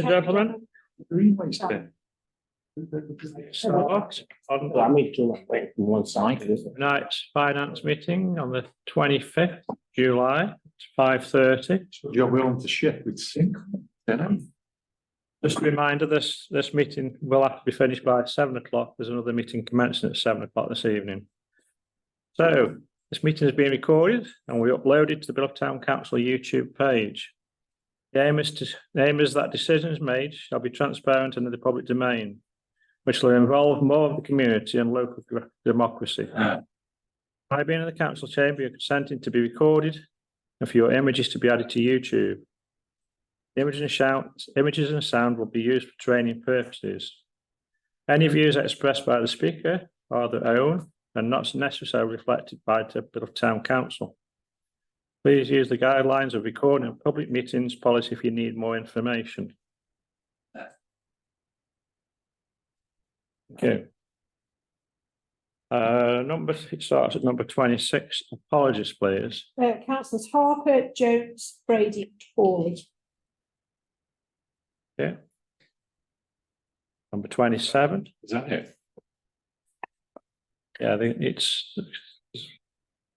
Gentlemen, Greenway's been. start on I mean, to wait from one side, isn't it? tonight's finance meeting on the 25th July, 5:30. You're willing to shift with sync, then? Just a reminder, this meeting will have to be finished by 7 o'clock. There's another meeting commencing at 7 o'clock this evening. So this meeting is being recorded and we upload it to the Bill of Town Council YouTube page. The aim is that decisions made shall be transparent and in the public domain, which will involve more of the community and local democracy. By being in the council chamber, you're consenting to be recorded and for your images to be added to YouTube. The images and sound will be used for training purposes. Any views expressed by the speaker are their own and not necessarily reflected by the Bill of Town Council. Please use the guidelines of recording and public meetings policy if you need more information. Okay. It starts at number 26. Apologies, please. Councillors Harper, Jones, Brady, Hawley. Okay. Number 27. Is that it? Yeah, I think it's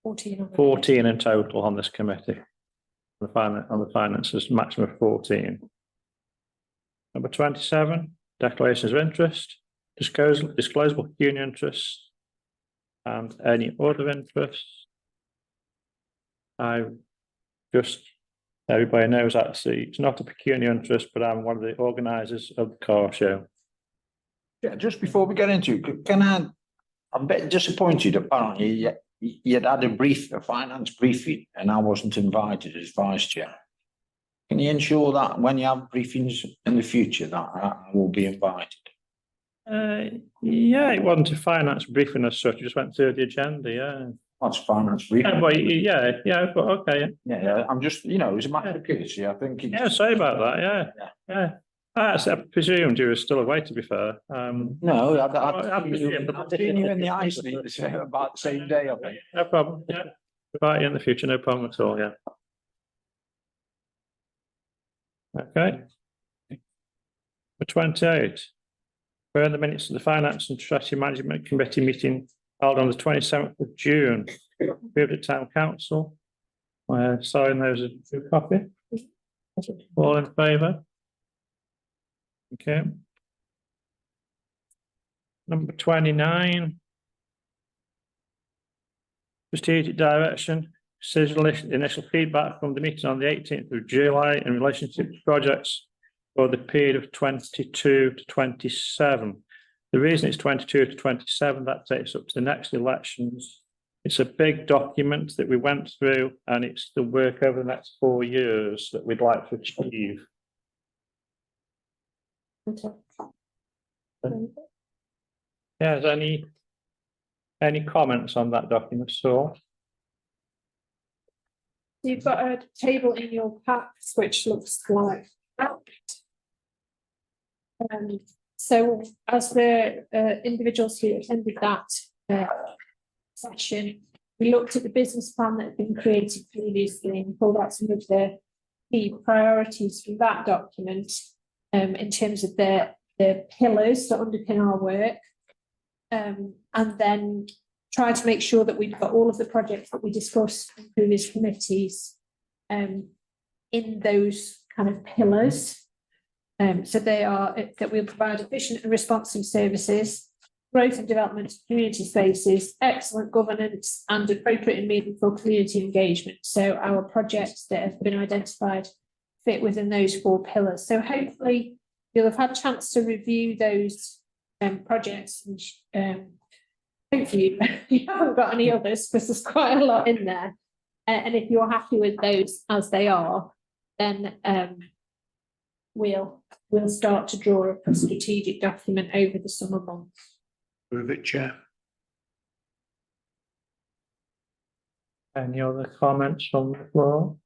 14. 14 in total on this committee. On the finances, maximum of 14. Number 27, declarations of interest, disclosable pecuniary interests, and any other interests. Everybody knows actually it's not a pecuniary interest, but I'm one of the organisers of the car show. Yeah, just before we get into it, I'm a bit disappointed. Apparently, you'd had a finance briefing, and I wasn't invited as vice chair. Can you ensure that when you have briefings in the future that I will be invited? Yeah, it wasn't a finance briefing as such. It just went through the agenda. Yeah. That's finance briefing. But okay. Yeah, I'm just, it's a matter of courtesy. I think. Yeah, sorry about that. Yeah. I presumed you were still away, to be fair. No, I've presumed. seen you in the ice about the same day, I think. No problem. Yeah. Invite you in the future, no problem at all. Yeah. Okay. For 28. Further the minutes of the Finance and Strategy Management Committee meeting held on the 27th of June. Approved at Town Council. Sign those as a copy. All in favour? Okay. Number 29. Strategic direction. Initial feedback from the meeting on the 18th of July in relationship to projects for the period of 22 to 27. The reason it's 22 to 27, that takes up to the next elections. It's a big document that we went through, and it's the work over the next 4 years that we'd like to achieve. Yeah, is any comments on that document, so? You've got a table in your packs which looks like that. So as the individuals who attended that session, we looked at the business plan that had been created previously and pulled out some of the key priorities from that document in terms of the pillars that underpin our work, and then try to make sure that we've got all of the projects that we discussed in previous committees in those kind of pillars. So they are that we'll provide efficient and responsive services, growth and development of community spaces, excellent governance, and appropriate and meaningful community engagement. So our projects that have been identified fit within those 4 pillars. So hopefully you'll have had a chance to review those projects, and hopefully you haven't got any others because there's quite a lot in there. And if you're happy with those as they are, then we'll start to draw up a strategic document over the summer months. Move it, Chair. Any other comments from the floor?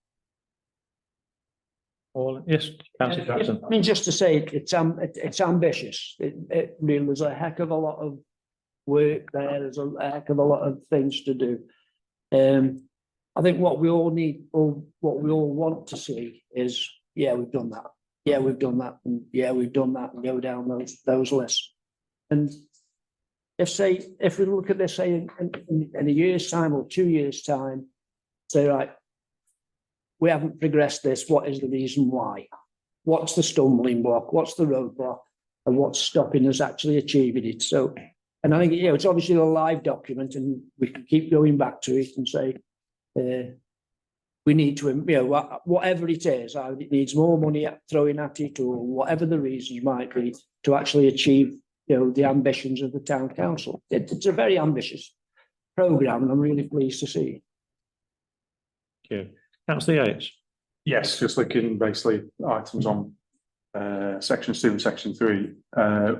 Yes, Councillor Jackson. I mean, just to say, it's ambitious. It really, there's a heck of a lot of work there. There's a heck of a lot of things to do. I think what we all need, or what we all want to see, is we've done that. yeah, we've done that, and yeah, we've done that, and go down those lists. And if we look at this, say, in a year's time or 2 years' time, say, right, we haven't progressed this, what is the reason why? What's the stumbling block? What's the roadblock? And what's stopping us actually achieving it? So, and I think, you know, it's obviously a live document, and we can keep going back to it and say, we need to, you know, whatever it is, either it needs more money throwing at it, or whatever the reasons might be, to actually achieve, you know, the ambitions of the town council. It's a very ambitious programme, and I'm really pleased to see. Thank you. Councillor Yates. Yes, just looking basically items on sections 2 and section 3.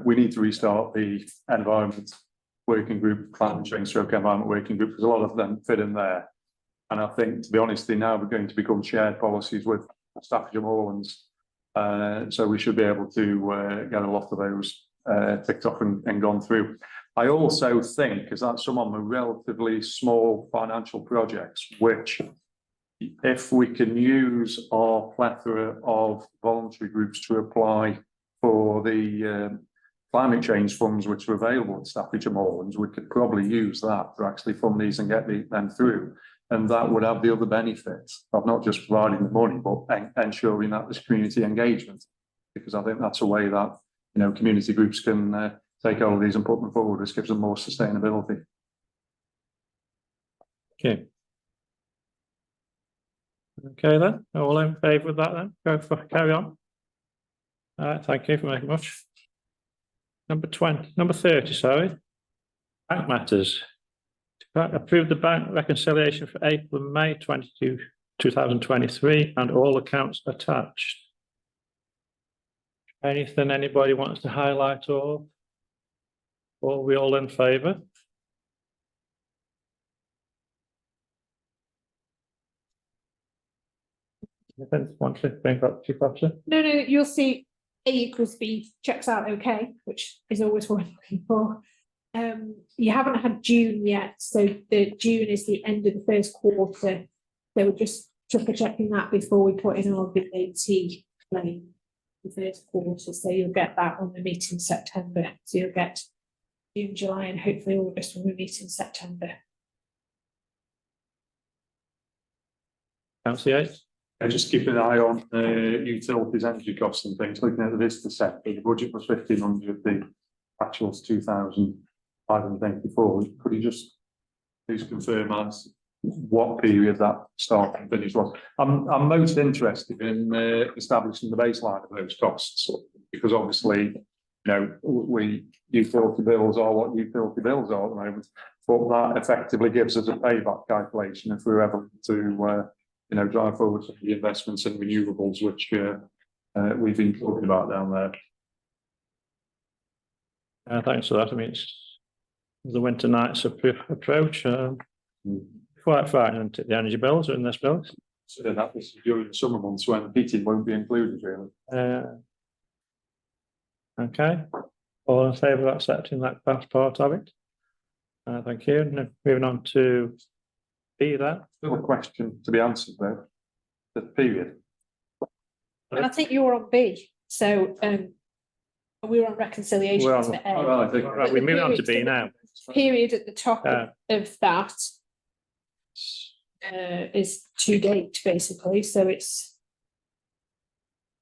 We need to restart the environment working group, climate change stroke environment working group, because a lot of them fit in there. And I think, to be honest, they now are going to become shared policies with Staffordshire Moorlands. So we should be able to get a lot of those ticked off and gone through. I also think, because that's some of the relatively small financial projects, which, if we can use our plethora of voluntary groups to apply for the climate change funds which are available at Staffordshire Moorlands, we could probably use that to actually fund these and get them through. And that would have the other benefits of not just providing the money, but ensuring that there's community engagement. Because I think that's a way that, you know, community groups can take all of these and put them forward, which gives them more sustainability. Okay. Okay then, all in favour of that then? Go for carry on. All right, thank you very much. Number 30, sorry. Bank matters. Approve the bank reconciliation for April and May 2023 and all accounts attached. Anything anybody wants to highlight or are we all in favour? Anything want to bring up, Chief Officer? No, you'll see A equals B checks out okay, which is always what we're looking for. You haven't had June yet, so the June is the end of the first quarter. They were just triple checking that before we put in our VAT claim the first quarter. So you'll get that when we meet in September. So you'll get June, July, and hopefully August when we meet in September. Councillor Yates? Just keep an eye on utilities, energy costs and things. Looking at the visitor sector, the budget was 1,500, the actuals 2,584. Could you just please confirm as what period that start and finish was? I'm most interested in establishing the baseline of those costs, because obviously, you know, utility bills are what utility bills are at the moment, but that effectively gives us a payback calculation if we're ever to you know, drive forward some of the investments in renewables, which we've been talking about down there. Thanks for that. I mean, it's the winter nights approach. Quite frightening, the energy bills are in this bills. So that was during the summer months when heating won't be included, really. Okay, all in favour of accepting that last part of it? Thank you. And moving on to B, that. Still a question to be answered though. The period. And I think you were on B, so we were on reconciliation We're on- for A. I think Right, we're moving on to B now. Period at the top of that is to date, basically, so it's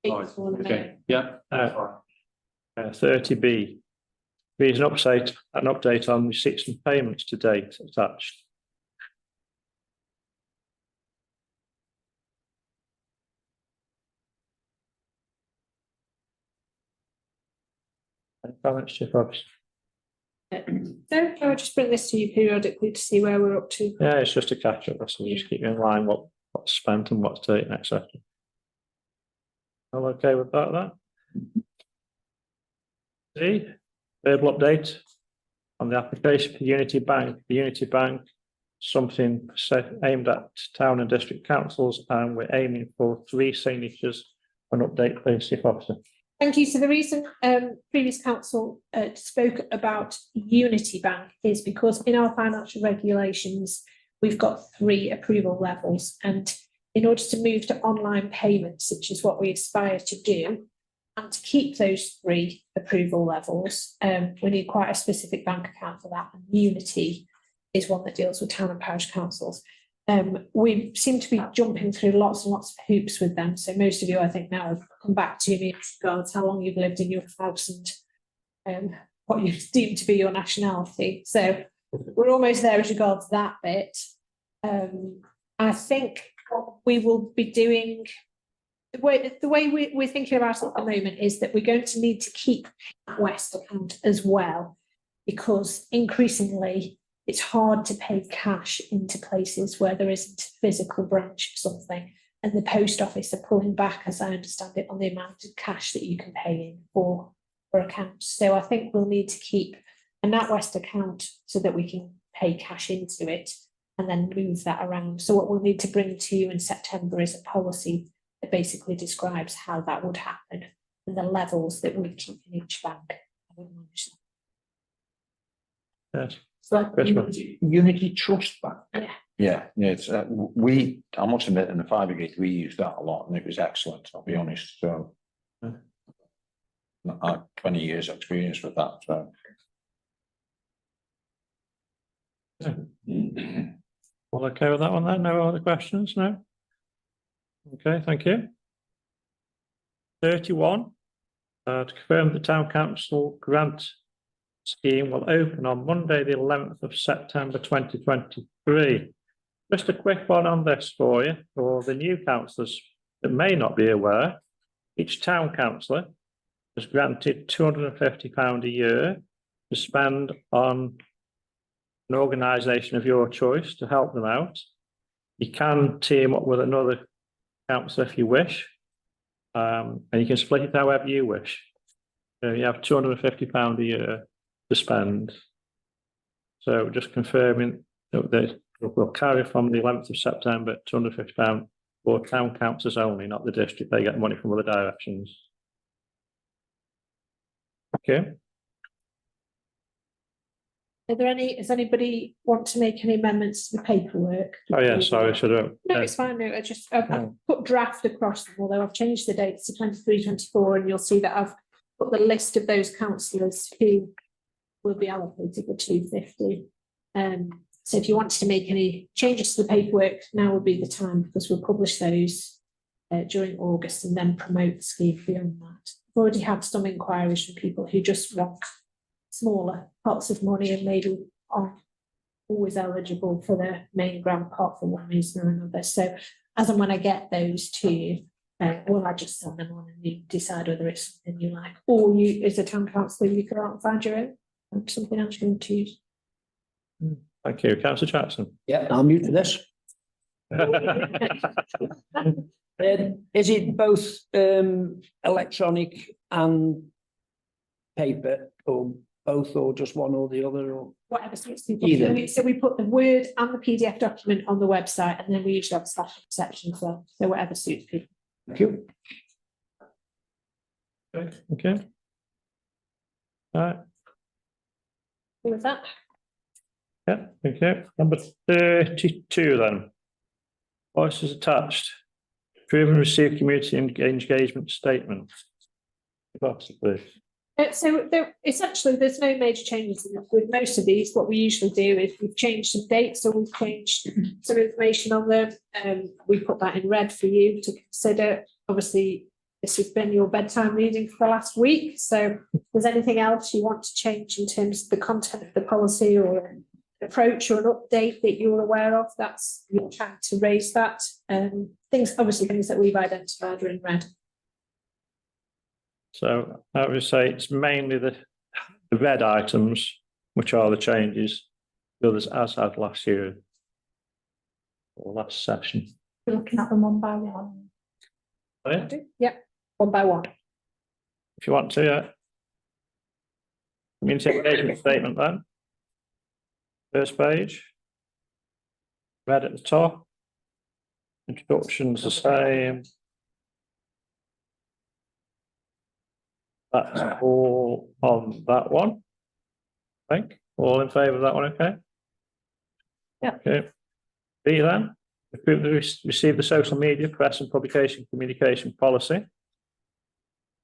April and May. okay, yeah. 30B. B is an update on receipts and payments to date attached. Balance Chief Officer. So I'll just bring this to you periodically to see where we're up to. Yeah, it's just a catch up. So just keep you in line what's spent and what's taken, etc. All okay with that? C, verbal update on the application for Unity Bank. The Unity Bank, something aimed at town and district councils, and we're aiming for 3 signatures. An update, please, Chief Officer. Thank you. So the reason previous council spoke about Unity Bank is because in our financial regulations, we've got 3 approval levels. And in order to move to online payments, which is what we aspire to do, And to keep those 3 approval levels, we need quite a specific bank account for that. And Unity is one that deals with town and parish councils. We seem to be jumping through lots and lots of hoops with them. So most of you, I think, now have come back to me in regards how long you've lived in your house and what you deem to be your nationality. So we're almost there as regards that bit. I think what we will be doing, the way we're thinking about it at the moment is that we're going to need to keep that West account as well, because increasingly it's hard to pay cash into places where there isn't a physical branch or something. And the post office are pulling back, as I understand it, on the amount of cash that you can pay in for accounts. So I think we'll need to keep a NatWest account so that we can pay cash into it and then move that around. So what we'll need to bring to you in September is a policy that basically describes how that would happen and the levels that we keep in each bank. Yes. So Unity Trust Bank. Yeah. Yeah, it's, I must admit, in the fire brigade, we used that a lot and it was excellent, I'll be honest, so. 20 years experience with that, so. All okay with that one then? No other questions? No? Okay, thank you. 31, to confirm the town council grant scheme will open on Monday, the 11th of September 2023. Just a quick one on this for you, for the new councillors that may not be aware. Each town councillor is granted £250 a year to spend on an organisation of your choice to help them out. You can team up with another councillor if you wish, and you can split it however you wish. So you have £250 a year to spend. So just confirming that we'll carry from the 11th of September, £250 for town councillors only, not the district. They get money from other directions. Okay. Are there any, does anybody want to make any amendments to the paperwork? Oh yeah, sorry, should have. No, it's fine. No, I've put draft across them, although I've changed the dates to 23, 24, and you'll see that I've put the list of those councillors who will be allocated the 250. So if you wanted to make any changes to the paperwork, now would be the time, because we'll publish those during August and then promote the scheme beyond that. I've already had some inquiries from people who just want smaller pots of money and maybe aren't always eligible for the main grant pot for one reason or another. So as and when I get those to you, well, I just send them on and you decide whether it's something you like, or you, as a town councillor, you go out and find your own and something else you can choose. Thank you, Councillor Jackson. Yeah, I'm new to this. Is it both electronic and paper, or both, or just one or the other, or Whatever suits people. Either. So we put the Word and the PDF document on the website, and then we usually have a slash section as well. So whatever suits people. thank you. Okay. All right. With that, Yeah, thank you. Number 32 then. Voices attached. Approve and receive community engagement statement. Possibly. so essentially there's no major changes with most of these. What we usually do is we've changed some dates, so we've changed some information on them. We put that in red for you to consider. Obviously, this has been your bedtime reading for the last week. So if there's anything else you want to change in terms of the content of the policy or an approach or an update that you're aware of, that's your chance to raise that. Things that we've identified are in red. So I would say it's mainly the red items, which are the changes, the others as had last year or last session. We're looking at them one by one. Oh, yeah, Yep, one by one. if you want to, yeah. Community engagement statement then. First page. Red at the top. Introductions the same. That's all on that one. I think. All in favour of that one, okay? Yeah. Okay. B then. Receive the social media, press and publication communication policy.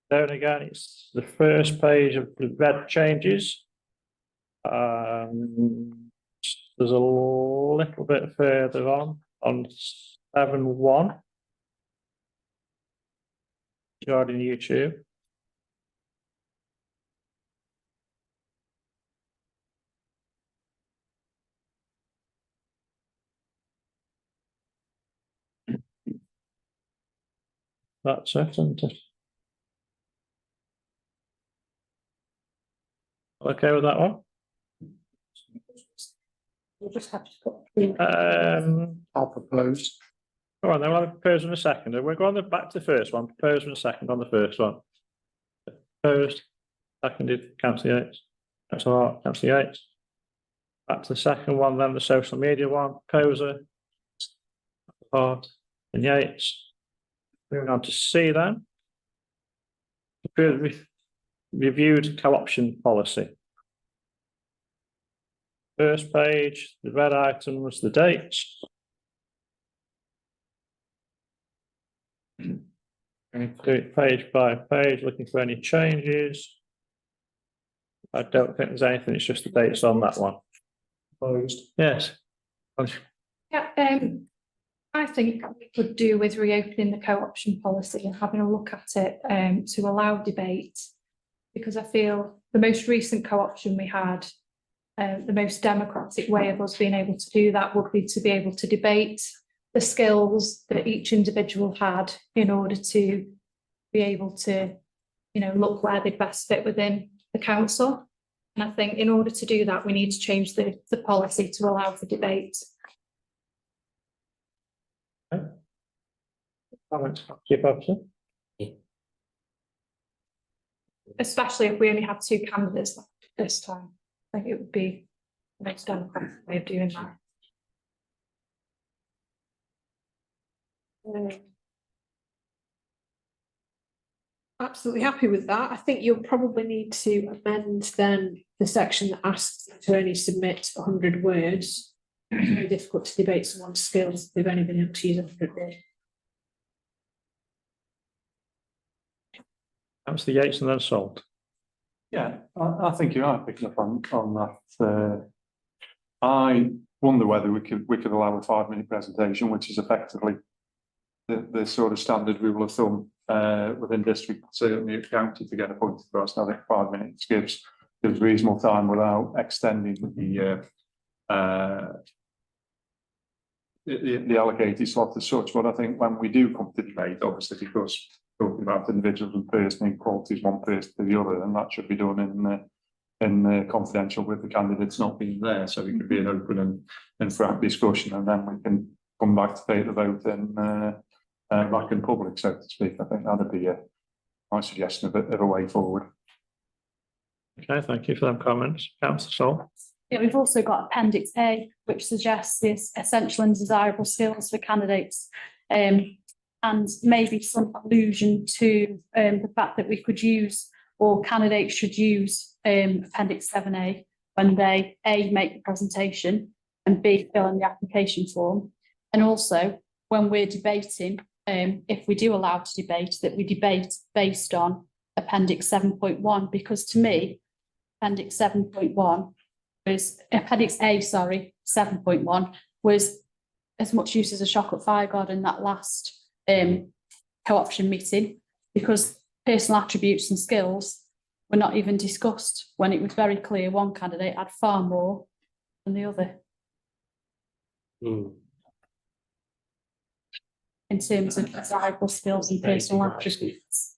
There again, it's the first page of the red changes. There's a little bit further on 7.1. Regarding YouTube. That's it, isn't it? Okay with that one? We'll just have to put. I'll propose. All right, then we'll have a proposal in a second. We're going back to the first one. Proposal in a second on the first one. Proposed, seconded, councillor Yates. That's all right, councillor Yates. Back to the second one, then the social media one. Proposer. Hart and Yates. Moving on to C then. Reviewed co-option policy. First page, the red item was the dates. Going through it page by page, looking for any changes. I don't think there's anything, it's just the dates on that one. Opposed. Yes. Yeah, I think we could do with reopening the co-option policy and having a look at it to allow debate. Because I feel the most recent co-option we had, the most democratic way of us being able to do that would be to be able to debate the skills that each individual had in order to be able to, you know, look where they'd best fit within the council. And I think in order to do that, we need to change the policy to allow for debate. Comments, Chief Officer? Especially if we only have two candidates left this time. I think it would be the most democratic way of doing that. Absolutely happy with that. I think you'll probably need to amend then the section that asks the attorney submit 100 words. It's very difficult to debate someone's skills if they've only been able to use 100 words. Councillor Yates and then Salt. Yeah, I think you are picking up on that. I wonder whether we could allow a 5-minute presentation, which is effectively the sort of standard rule of thumb within district, certainly county, to get appointed for us. I think 5 minutes gives reasonable time without extending the allocated slot as such. But I think when we do come to debate, obviously, because talking about individuals and personal qualities, one person to the other, and that should be done in confidential with the candidates not being there. So it could be an open and frank discussion, and then we can come back to take the vote and back in public, so to speak. I think that'd be my suggestion of a way forward. Okay, thank you for them comments. Councillor Salt. Yeah, we've also got Appendix A, which suggests the essential and desirable skills for candidates, and maybe some allusion to the fact that we could use, or candidates should use, Appendix 7A when they A, make the presentation, and B, fill in the application form. And also, when we're debating, if we do allow to debate, that we debate based on Appendix 7.1, because to me, Appendix 7.1 was Appendix A, 7.1 was as much use as a shock at Fireguard in that last co-option meeting, because personal attributes and skills were not even discussed when it was very clear one candidate had far more than the other. In terms of desirable skills and personal attributes.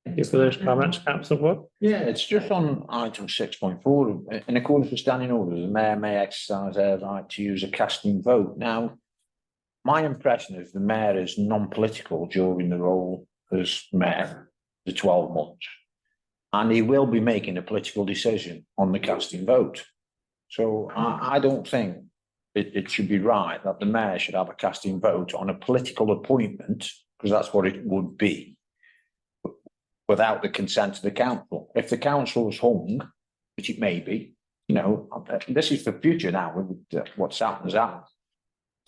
Thank you for those comments, Councillor Wood. Yeah, it's just on item 6.4. In accordance with standing orders, the mayor may exercise their right to use a casting vote. Now, my impression is the mayor is non-political during the role as mayor, the 12 months. And he will be making a political decision on the casting vote. So I don't think it should be right that the mayor should have a casting vote on a political appointment, because that's what it would be, without the consent of the council. If the council is hung, which it may be, you know, this is for future now, with what's happened is happened.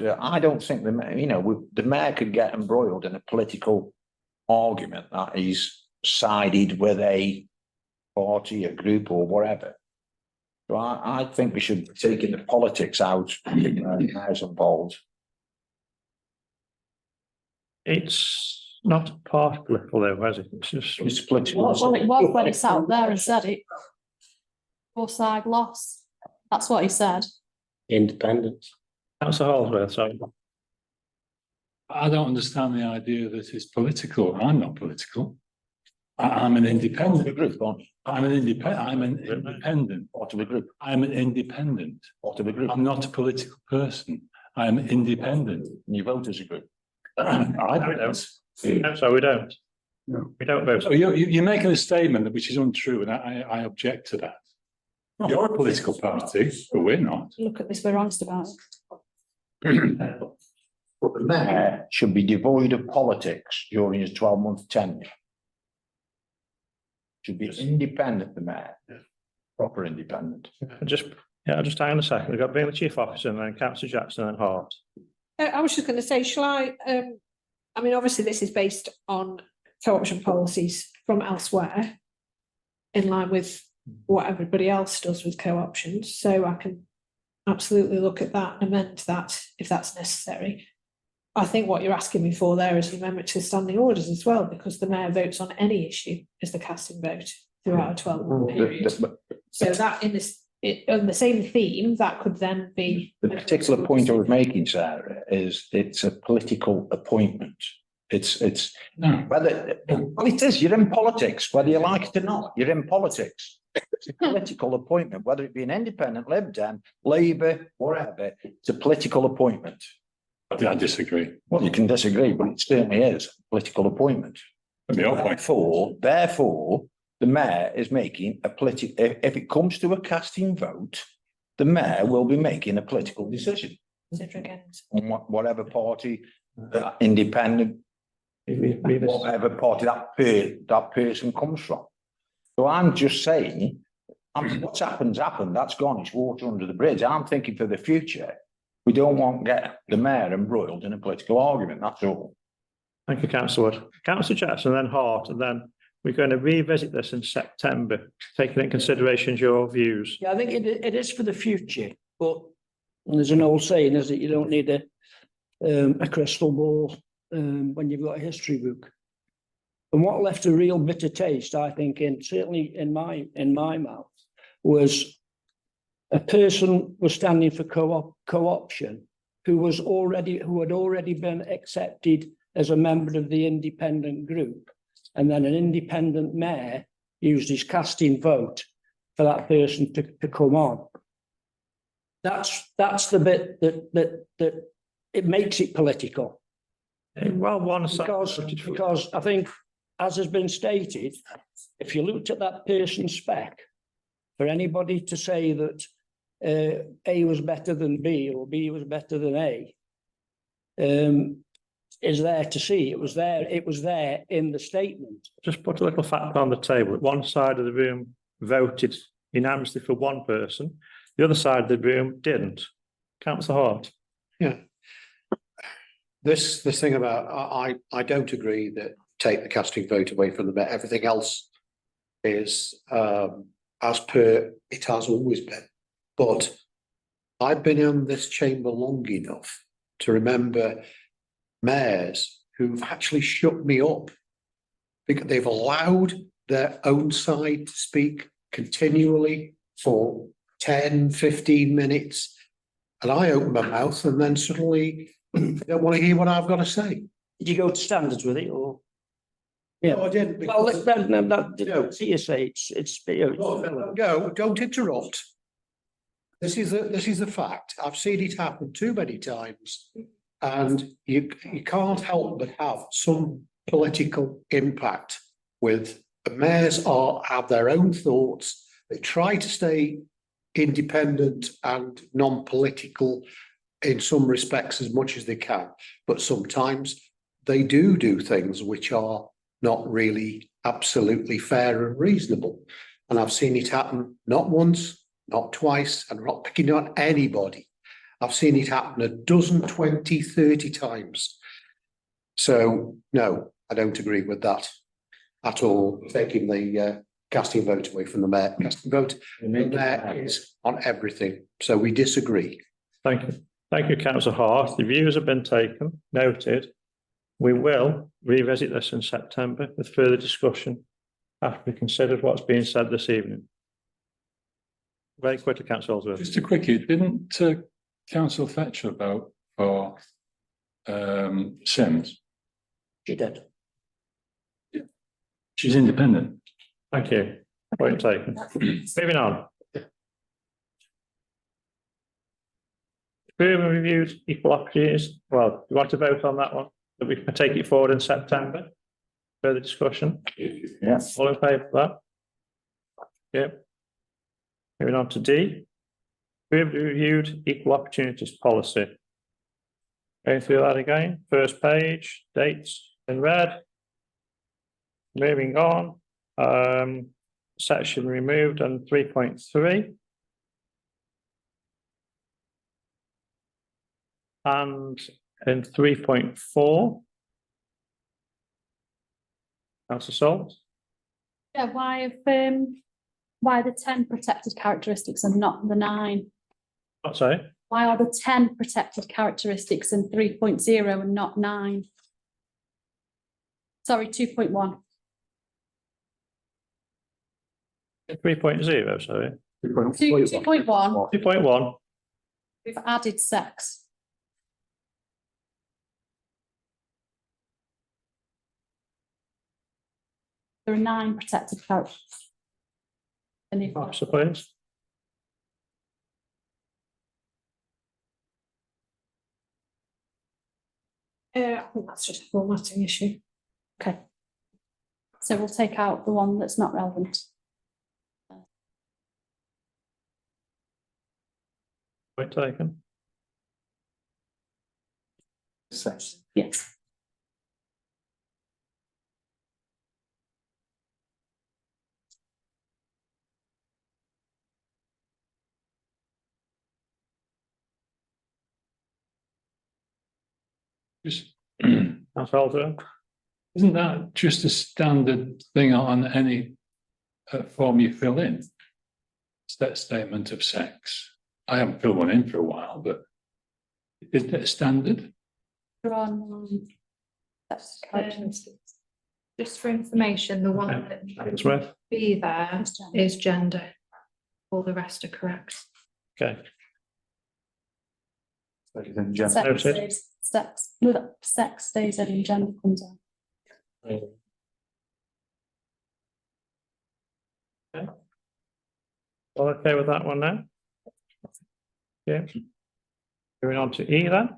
I don't think the mayor could get embroiled in a political argument that he's sided with a party, a group or whatever. So I think we should be taking the politics out, mayors involved. It's not part political though, has it? It's just, It's political. Well, it was when he sat up there and said it. Your side lost. That's what he said. Independent. Councillor Holdsworth, sorry. I don't understand the idea that it's political. I'm not political. I'm an Part of the independent. group, aren't you? I'm an independent. Part of the group. I'm an independent. Part of the group. I'm not a political person. I'm independent. And you vote as a group. I we don't. No, so we don't. No. We don't vote. So you're making a statement which is untrue, and I object to that. You're a political party, but we're not. Look at this, we're honest about it. But the mayor should be devoid of politics during his 12-month tenure. Should be independent, the mayor. Proper independent. Just hang on a second. We've got being the chief officer and then Councillor Jackson and Hart. I was just going to say, shall I mean, obviously this is based on co-option policies from elsewhere in line with what everybody else does with co-options. So I can absolutely look at that and amend that if that's necessary. I think what you're asking me for there is an amendment to the standing orders as well, because the mayor votes on any issue as the casting vote throughout a 12-month period. So that on the same theme, that could then be. The particular point I was making, Sarah, is it's a political appointment. It's No. whether, well, it is, you're in politics, whether you like it or not, you're in politics. It's a political appointment, whether it be an independent, Lib Dem, Labour, whatever, it's a political appointment. I disagree. Well, you can disagree, but it certainly is a political appointment. From your point. Therefore, the mayor is making a if it comes to a casting vote, the mayor will be making a political decision on whatever party, independent, whatever party that person comes from. So I'm just saying, what's happened, that's gone, it's water under the bridge. I'm thinking for the future, we don't want to get the mayor embroiled in a political argument, that's all. Thank you, Councillor Wood. Councillor Jackson, then Hart, and then we're going to revisit this in September, taking into consideration your views. Yeah, I think it is for the future, but there's an old saying, is that you don't need a crystal ball when you've got a history book. And what left a real bitter taste, I think, certainly in my mouth, was a person was standing for co-option who had already been accepted as a member of the independent group, and then an independent mayor used his casting vote for that person to come on. That's the bit that it makes it political. Well, one side. Because I think, as has been stated, if you looked at that person's spec, for anybody to say that A was better than B or B was better than A, is there to see. It was there in the statement. Just put a little fact on the table. One side of the room voted unanimously for one person, the other side of the room didn't. Councillor Hart. Yeah. This thing about, I don't agree that take the casting vote away from the mayor. Everything else is as per it has always been. But I've been in this chamber long enough to remember mayors who've actually shut me up because they've allowed their own side to speak continually for 10, 15 minutes. And I open my mouth and then suddenly they don't want to hear what I've got to say. Did you go to standards with it, or? Yeah. No, I didn't. Well, No. see you say it's. No, don't interrupt. This is a fact. I've seen it happen too many times. And you can't help but have some political impact with the mayors have their own thoughts. They try to stay independent and non-political in some respects as much as they can. But sometimes they do things which are not really absolutely fair and reasonable. And I've seen it happen not once, not twice, and I'm not picking on anybody. I've seen it happen a dozen, 20, 30 times. So, no, I don't agree with that. at all taking the casting vote away from the mayor. Casting vote, the mayor is on everything, so we disagree. Thank you. Thank you, councillor Hart. The views have been taken, noted. We will revisit this in September with further discussion after we considered what's being said this evening. Very quickly, councillor Ellsworth. Just a quickie, didn't councillor Fletcher vote for Sims? She did. She's independent. Thank you. Point taken. Moving on. Further reviewed equal opportunities. Well, you want to vote on that one? That we can take it forward in September? Further discussion? Yes. All in favour of that? Yep. Moving on to D. Further reviewed equal opportunities policy. Going through that again. First page, dates in red. Moving on. Section removed and 3.3. And in 3.4. Councillor Salt. Yeah, why the 10 protected characteristics and not the 9? What, sorry? Why are the 10 protected characteristics in 3.0 and not 9? Sorry, 2.1. 3.0, sorry. 2.1, 2.1. we've added sex. There are 9 protected characters. I suppose. I think that's just a formatting issue. Okay. So we'll take out the one that's not relevant. Point taken. Yes. Just, Councillor Alder. isn't that just a standard thing on any form you fill in? It's that statement of sex. I haven't filled one in for a while, but isn't it a standard? There are 9 sex characteristics. Just for information, the one Okay. that Smith. should be there It's gender. is gender. All the rest are correct. Okay. Then gender. Sex Noted. stays, sex stays in and gender comes out. All okay with that one now? Yeah. Going on to E then.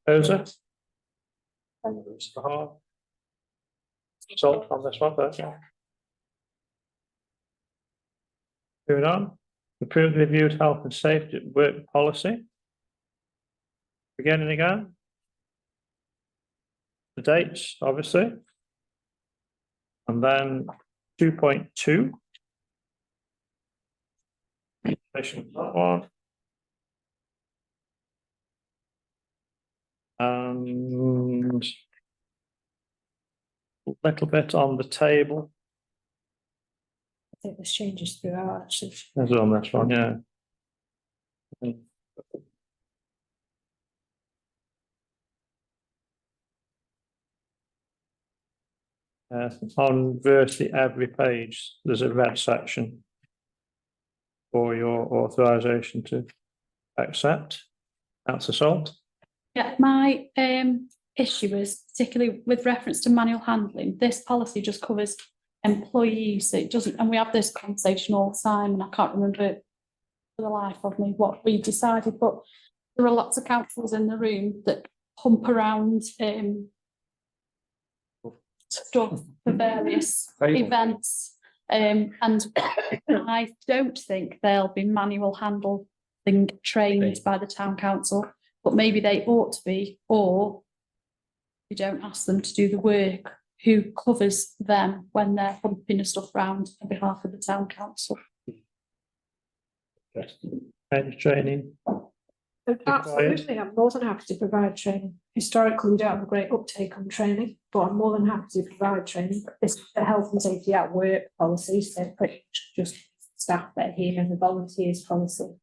Oza. Salt on this one first. Moving on. Approved reviewed health and safety at work policy. Beginning again. The dates, obviously. And then 2.2. That one. And a little bit on the table. I think there's changes throughout actually. There's on this one, yeah. On virtually every page, there's a red section for your authorization to accept. That's assault. Yeah, my issue is particularly with reference to manual handling, this policy just covers employees, it doesn't, and we have this conversation all the time, and I can't remember it for the life of me what we decided, but there are lots of councillors in the room that hump around stuff for various events, and I don't think they'll be manual handling trained by the town council, but maybe they ought to be, or you don't ask them to do the work, who covers them when they're humping the stuff around on behalf of the town council. Any training? Absolutely, I'm more than happy to provide training. Historically, we don't have a great uptake on training, but I'm more than happy to provide training. This is the health and safety at work policies, they're pretty much just staff that are here, and the volunteers policy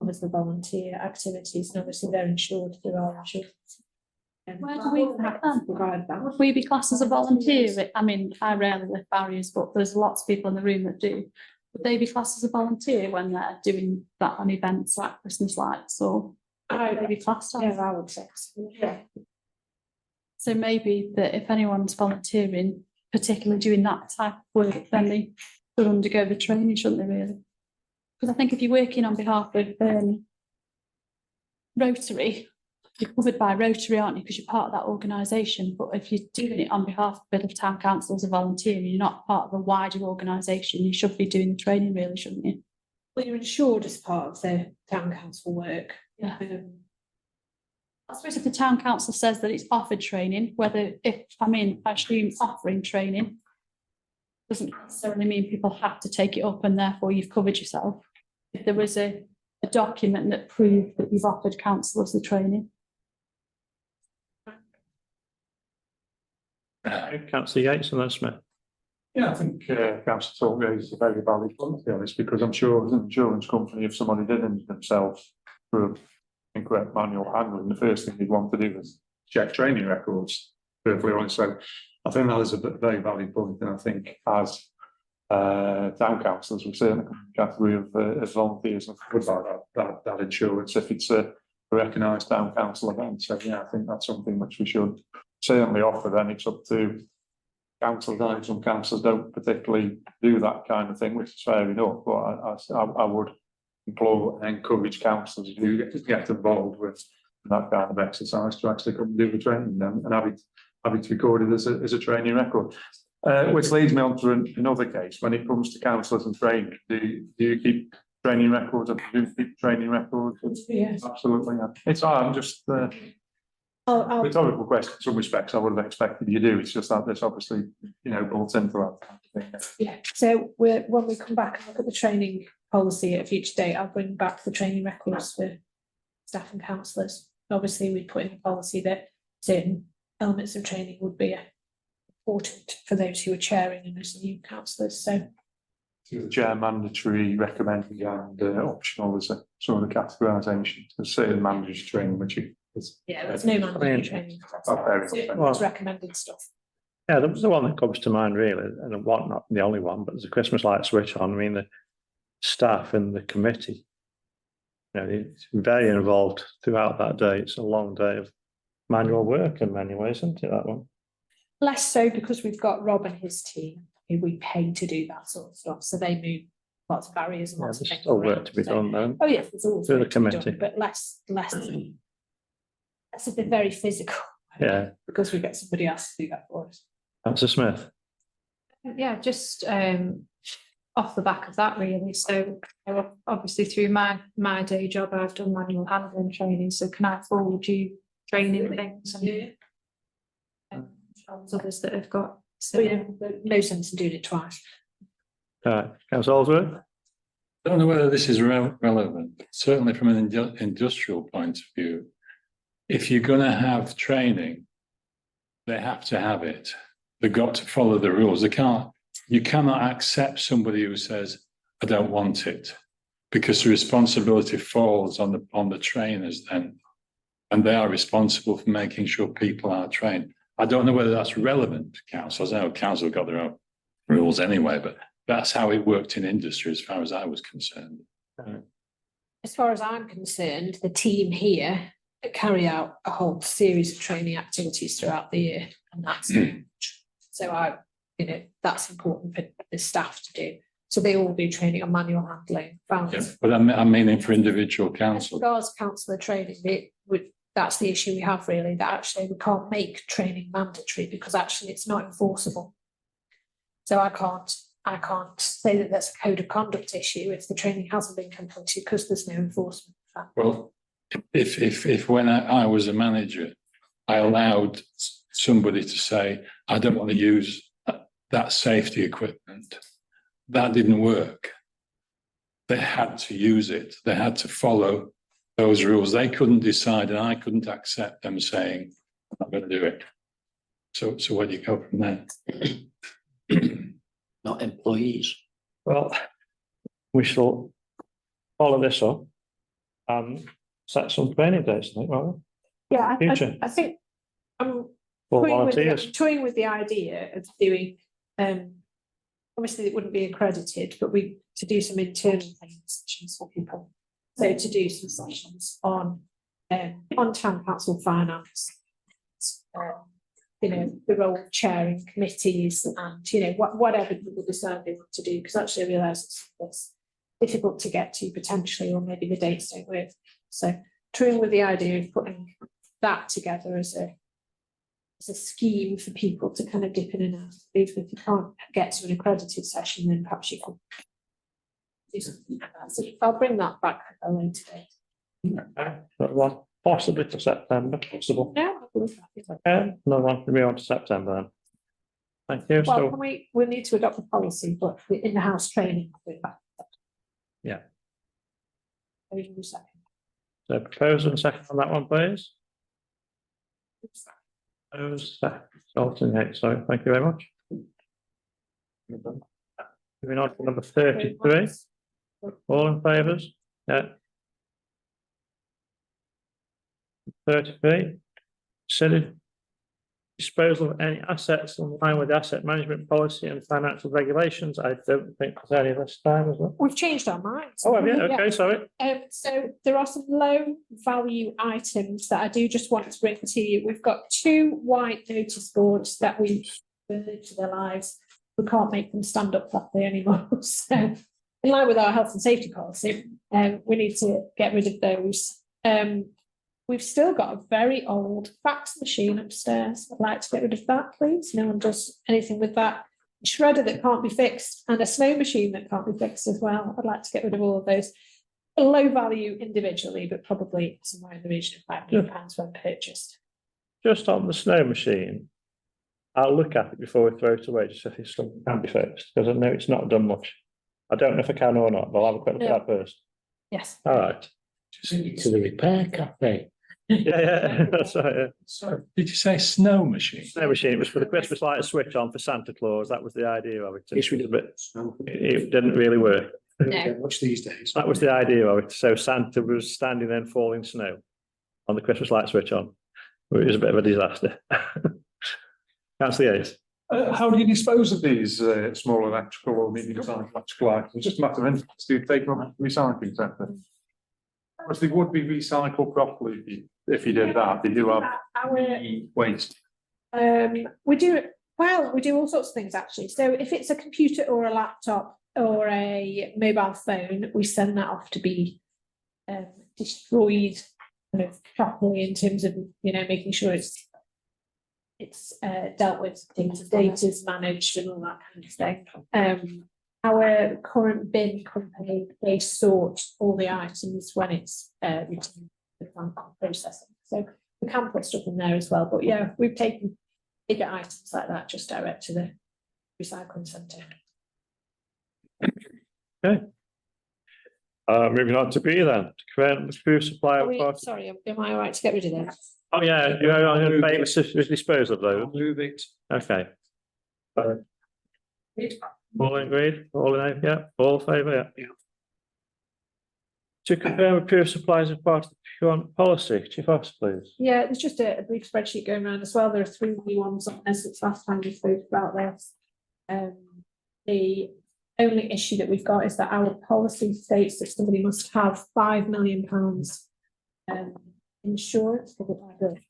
covers the volunteer activities, and obviously they're insured through our insurance. Where do I'm we more than happy put to them? provide that. Would we be classed as a volunteer? I mean, I rarely lift barriers, but there's lots of people in the room that do. Would they be classed as a volunteer when they're doing that on events like Christmas lights, or would they be classed as? Yeah, I would say, so, yeah. So maybe that if anyone's volunteering, particularly doing that type of work, then they should undergo the training, shouldn't they really? Because I think if you're working on behalf of Rotary, you're covered by Rotary, aren't you? Because you're part of that organisation. But if you're doing it on behalf of town council as a volunteer, and you're not part of a wider organisation, you should be doing the training, really, shouldn't you? Well, you're insured as part of the town council work. Yeah. I suppose if the town council says that it's offered training, I assume offering training doesn't necessarily mean people have to take it up and therefore you've covered yourself. If there was a document that proved that you've offered councillors the training. Councillor Yates and then Smith. Yeah, I think Councillor Talk is a very valid point, to be honest, because I'm sure as an insurance company, if somebody did injure themselves through incorrect manual handling, the first thing they'd want to do is check training records. Perfectly honest, so I think that is a very valid point, and I think as town councillors, we certainly come in the category of as volunteers and covered by that insurance if it's a recognised town council event. So yeah, I think that's something which we should certainly offer. Then it's up to councils. I know some councils don't particularly do that kind of thing, which is fair enough. But I would implore and encourage councils to get involved with that kind of exercise to actually come and do the training and have it recorded as a training record. Which leads me on to another case. When it comes to councillors and training, do you keep training records? Do you keep training records? Yes. Absolutely. Yeah. It's I'm just I'll rhetorical question. In some respects, I would have expected you do. It's just that there's obviously built into that kind of thing. Yeah, so when we come back and look at the training policy at a future date, I'll bring back the training records for staff and councillors. Obviously, we put in a policy that certain elements of training would be important for those who are chairing and as new councillors. So Chair mandatory, recommended and optional as a sort of categorisation. There's certain mandatory training which is yeah, there's no mandatory training. It's recommended stuff. Yeah, the one that comes to mind really, and not the only one, but there's a Christmas light switch on. I mean, the staff and the committee, it's very involved throughout that day. It's a long day of manual work in many ways, isn't it, that one? Less so because we've got Rob and his team who we pay to do that sort of stuff. So they move lots of barriers and Yeah, lots of there's things. still work around. to be So- done though. Oh yes, there's always Through the work to be done, committee. but less. That's a bit very physical. Yeah. Because we get somebody else to do that for us. Councillor Smith. Yeah, just off the back of that really, so obviously through my day job, I've done manual handling training, so can I forward you training things and others that have got, So yeah, no sense in doing it twice. Councillor Aldworth. I don't know whether this is relevant, but certainly from an industrial point of view, if you're going to have training, they have to have it. They've got to follow the rules. You cannot accept somebody who says, I don't want it, because the responsibility falls on the trainers then, and they are responsible for making sure people are trained. I don't know whether that's relevant to councils. I know council got their own rules anyway, but that's how it worked in industry as far as I was concerned. As far as I'm concerned, the team here carry out a whole series of training activities throughout the year, and that's so that's important for the staff to do. So they all do training on manual handling. Yeah, but I'm meaning for individual As council. regards councillor training, that's the issue we have really, that actually we can't make training mandatory because actually it's not enforceable. So I can't say that that's a code of conduct issue if the training hasn't been completed because there's no enforcement. Well, if when I was a manager, I allowed somebody to say, I don't want to use that safety equipment, that didn't work. They had to use it. They had to follow those rules. They couldn't decide and I couldn't accept them saying, I'm not going to do it. So where do you go from there? Not employees. Well, we shall follow this up and set some training dates, I think, won't we? Yeah, Future. I think I'm For toying with volunteers. the idea of doing, obviously it wouldn't be accredited, but to do some internal training sessions for people. So to do some sessions on town council finance, the role of chairing committees and, whatever people decide they want to do, because actually I realise it's difficult to get to potentially, or maybe the dates don't work. So toying with the idea of putting that together as a scheme for people to kind of dip in and out. Even if you can't get to an accredited session, then perhaps you can do something like that. So I'll bring that back at a later date. Okay, that one possibly to September, possible. Yeah, I'll look at it. Another one to be on to September then. Thank you. Well, So, we'll need to adopt the policy, but the in-house training. Yeah. Second. so proposal and second on that one, please. Alternate, sorry, thank you very much. Moving on to number 33, all in favours? Yeah. 33, consider disposal of any assets in line with the asset management policy and financial regulations. I don't think there's any this time, is there? We've changed our minds. Oh, have you? Okay, sorry. So there are some low value items that I do just want to bring to you. We've got 2 white notice boards that we've burned to their lives. We can't make them stand up properly anymore. So in line with our health and safety policy, we need to get rid of those. We've still got a very old fax machine upstairs. I'd like to get rid of that, please. No one does anything with that. A shredder that can't be fixed and a snow machine that can't be fixed as well. I'd like to get rid of all of those. Low value individually, but probably somewhere in the region of £500 when purchased. Just on the snow machine, I'll look at it before we throw it away, just if it's something that can be fixed, because I know it's not done much. I don't know if I can or not, but I'll have a quick look at that first. Yes. All right. To the repair cafe. Yeah, that's right. Yeah. So did you say snow machine? Snow machine, it was for the Christmas light switch on for Santa Claus. That was the idea of it. Yes, we did. But it didn't really work. No. Much these days. That was the idea of it. So Santa was standing there and falling snow on the Christmas light switch on. It was a bit of a disaster. Councillor Yates. How do you dispose of these small electrical or medium-sized electrical items? Just a matter of interest. Do you take them to the recycling centre? Because they would be recycled properly if you did that. They do have waste. We do all sorts of things actually. So if it's a computer or a laptop or a mobile phone, we send that off to be destroyed kind of properly in terms of making sure it's dealt with, data is managed and all that kind of thing. Our current bin company, they sort all the items when it's returned to processing. So we can put stuff in there as well. But yeah, we've taken bigger items like that just direct to the recycling centre. Okay. Moving on to B then. To create the food supply of party. Sorry, am I all right to get rid of that? Oh, yeah, you're in favour of dispose of those. Move it. Okay. All agreed, all in, yeah, all in favour, yeah. To confirm approved supplies as part of the procurement policy, Chief Officer, please. Yeah, there's just a brief spreadsheet going around as well. There are 3 new ones on there since last time we spoke about this. The only issue that we've got is that our policy states that somebody must have £5 million insurance for the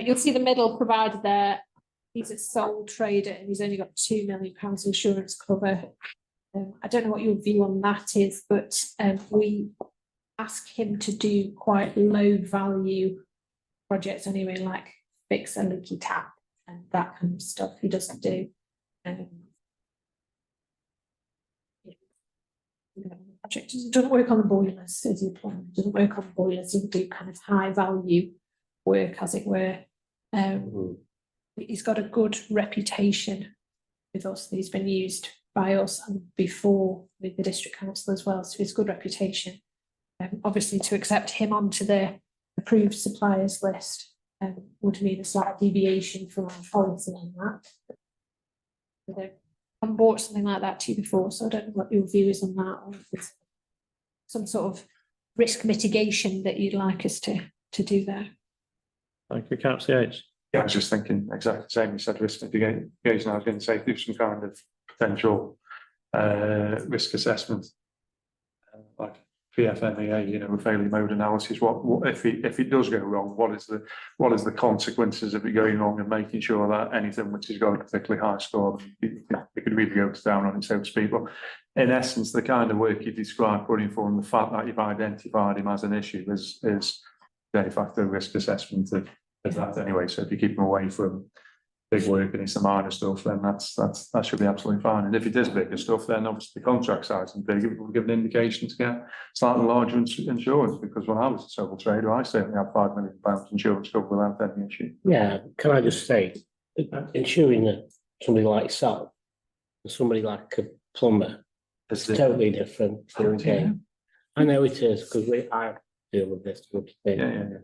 you'll see the middle provided there. He's a sole trader and he's only got £2 million insurance cover. I don't know what your view on that is, but we ask him to do quite low value projects anyway, like fix a leaky tap and that kind of stuff he doesn't do. Project doesn't work on the boilers as you plan, doesn't work on the boilers, you do kind of high value work as it were. He's got a good reputation with us. He's been used by us and before with the district council as well, so his good reputation. Obviously to accept him onto the approved suppliers list would mean a slight deviation from our policy on that. They've on board something like that to you before, so I don't know what your view is on that, or if there's some sort of risk mitigation that you'd like us to do there. Thank you, councillor Yates. Yeah, I was just thinking exactly the same. You said risk mitigation. I was going to say do some kind of potential risk assessment, like PFMEA, you know, a failure mode analysis. What if it does go wrong? What is the consequences of it going wrong, and making sure that anything which has got a particularly high score, it could really go down on it, so to speak. But in essence, the kind of work you described, putting forward the fact that you've identified him as an issue is de facto risk assessment of that anyway. So if you keep them away from big work and it's the minor stuff, then that should be absolutely fine. And if it is bigger stuff, then obviously the contract size is bigger, it will give an indication to get slightly larger insurance, because when I was a sole trader, I certainly had £5 million insurance cover without any issue. Yeah, can I just say, ensuring that somebody like yourself, and somebody like a plumber, is totally different. Okay, I know it is, because I deal with this sort of thing. Yeah.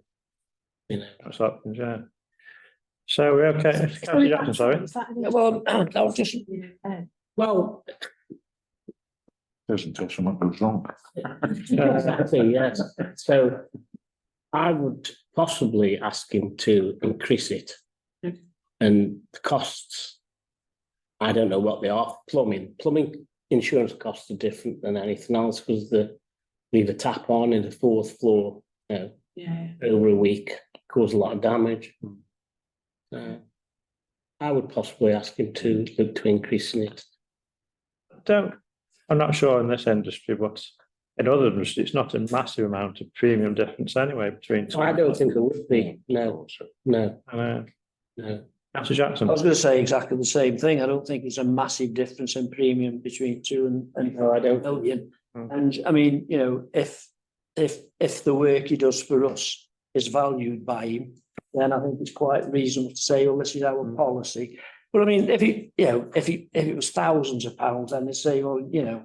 You know. That's happens, yeah. So we're okay, councillor Jackson, sorry. Well, I'll just, well, There's until someone goes wrong. exactly, yes. So I would possibly ask him to increase it. And the costs, I don't know what they are. Plumbing insurance costs are different than anything else, because leave a tap on in the 4th floor, you know, over a week, cause a lot of damage. I would possibly ask him to look to increasing it. I'm not sure in this industry, but in other industries, it's not a massive amount of premium difference anyway between. I don't think there would be. No. Councillor Jackson. I was going to say exactly the same thing. I don't think there's a massive difference in premium between 2 and no, I don't. Million. And I mean, you know, if the work he does for us is valued by him, then I think it's quite reasonable to say, well, this is our policy. But I mean, if it was thousands of pounds, then they say, well, you know,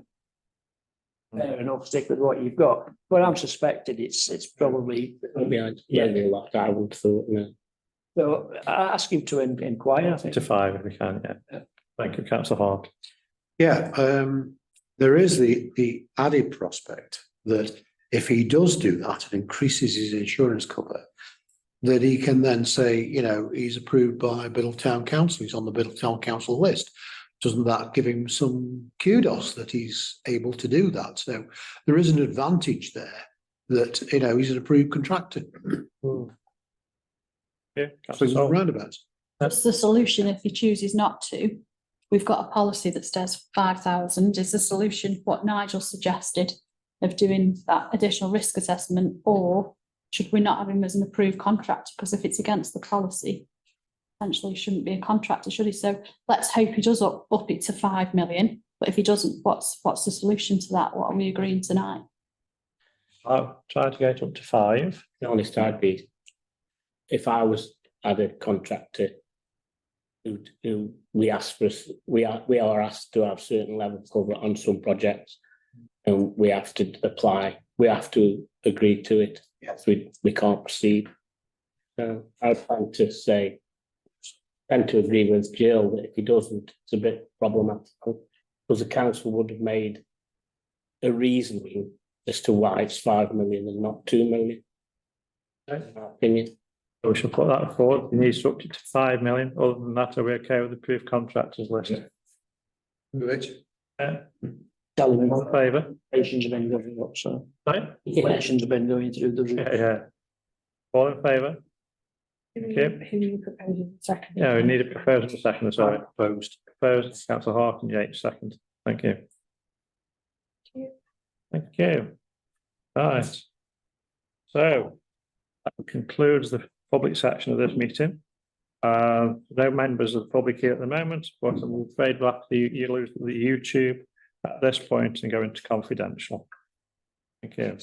fair enough, stick with what you've got. But I'm suspected it's probably maybe a lot. I would thought. No. So I ask him to inquire. I think To 5 if we can. Yeah. Thank you, councillor Hart. Yeah, there is the added prospect that if he does do that and increases his insurance cover, that he can then say, you know, he's approved by Biddle Town Council, he's on the Biddle Town Council list. Doesn't that give him some kudos that he's able to do that? So there is an advantage there that, you know, he's an approved contractor. Yeah, Swings and roundabouts. What's the solution if he chooses not to? We've got a policy that says 5,000. Is the solution what Nigel suggested of doing that additional risk assessment, or should we not have him as an approved contractor? Because if it's against the policy, essentially he shouldn't be a contractor, should he? So let's hope he does up it to 5 million. But if he doesn't, what's the solution to that? What are we agreeing tonight? I'll try to get up to 5. the honest I'd be, if I was at a contractor who we are asked to have certain level of cover on some projects, and we have to apply, we have to agree to it. Yes, we can't proceed. So I tend to agree with Jill that if he doesn't, it's a bit problematical, because the council would have made a reasoning as to why it's 5 million and not 2 million. In my opinion. So we shall put that forward. He needs to up it to 5 million. Other than that, are we okay with the approved contractors list? Tell them All in favour? inflation's been going up, so Sorry? inflation's been going through the roof. Yeah. All in favour? Who Okay. are you proposing second? Yeah, we need a proposal for second, sorry. Proposed, councillor Harkin, Yates, second. Thank you. Thank you. Right. So that concludes the public section of this meeting. No members of the public here at the moment, but I'm afraid we'll have to you lose the YouTube at this point and go into confidential. Thank you.